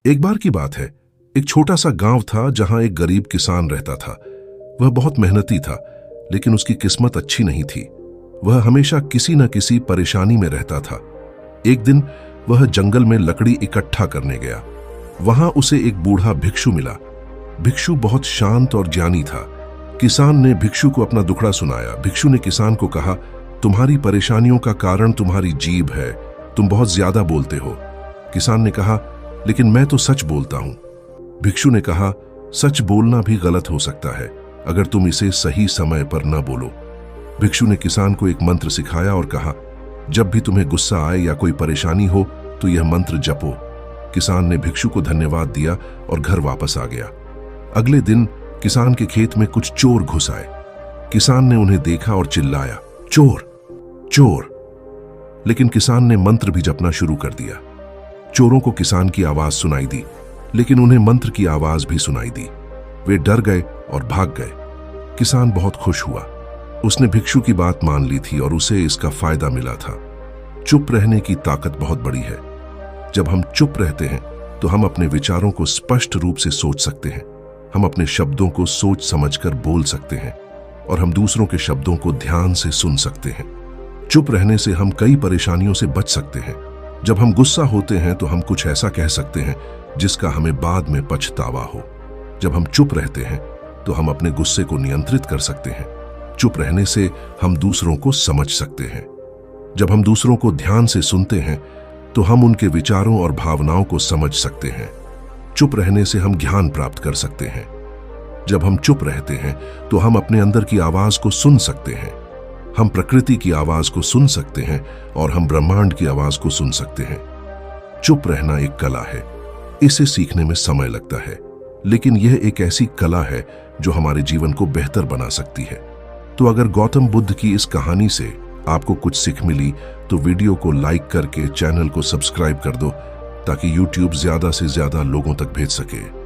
एक बार की बात है, एक छोटा सा गांव था जहां एक गरीब किसान रहता था। वह बहुत मेहनती था, लेकिन उसकी किस्मत अच्छी नहीं थी। वह हमेशा किसी न किसी परेशानी में रहता था। एक दिन वह जंगल में लकड़ी इकट्ठा करने गया। वहां उसे एक बूढ़ा भिक्षु मिला। भिक्षु बहुत शांत और ज्ञानी था। किसान ने भिक्षु को अपना दुखड़ा सुनाया। भिक्षु ने किसान को कहा, तुम्हारी परेशानियों का कारण तुम्हारी जीभ है, तुम बहुत ज्यादा बोलते हो। किसान ने कहा, लेकिन मैं तो सच बोलता हूं। भिक्षु ने कहा, सच बोलना भी गलत हो सकता है अगर तुम इसे सही समय पर न बोलो। भिक्षु ने किसान को एक मंत्र सिखाया और कहा, जब भी तुम्हें गुस्सा आए या कोई परेशानी हो तो यह मंत्र जपो। किसान ने भिक्षु को धन्यवाद दिया और घर वापस आ गया। अगले दिन किसान के खेत में कुछ चोर घुस आए। किसान ने उन्हें देखा और चिल्लाया, चोर चोर। लेकिन किसान ने मंत्र भी जपना शुरू कर दिया। चोरों को किसान की आवाज सुनाई दी, लेकिन उन्हें मंत्र की आवाज भी सुनाई दी। वे डर गए और भाग गए। किसान बहुत खुश हुआ। उसने भिक्षु की बात मान ली थी और उसे इसका फायदा मिला था। चुप रहने की ताकत बहुत बड़ी है। जब हम चुप रहते हैं तो हम अपने विचारों को स्पष्ट रूप से सोच सकते हैं। हम अपने शब्दों को सोच समझकर बोल सकते हैं और हम दूसरों के शब्दों को ध्यान से सुन सकते हैं। चुप रहने से हम कई परेशानियों से बच सकते हैं। जब हम गुस्सा होते हैं तो हम कुछ ऐसा कह सकते हैं जिसका हमें बाद में पछतावा हो। जब हम चुप रहते हैं तो हम अपने गुस्से को नियंत्रित कर सकते हैं। चुप रहने से हम दूसरों को समझ सकते हैं। जब हम दूसरों को ध्यान से सुनते हैं तो हम उनके विचारों और भावनाओं को समझ सकते हैं। चुप रहने से हम ज्ञान प्राप्त कर सकते हैं। जब हम चुप रहते हैं तो हम अपने अंदर की आवाज को सुन सकते हैं। हम प्रकृति की आवाज को सुन सकते हैं और हम ब्रह्मांड की आवाज को सुन सकते हैं। चुप रहना एक कला है। इसे सीखने में समय लगता है, लेकिन यह एक ऐसी कला है जो हमारे जीवन को बेहतर बना सकती है। तो अगर गौतम बुद्ध की इस कहानी से आपको कुछ सीख मिली तो वीडियो को लाइक करके चैनल को सब्सक्राइब कर दो, ताकि YouTube ज्यादा से ज्यादा लोगों तक भेज सके।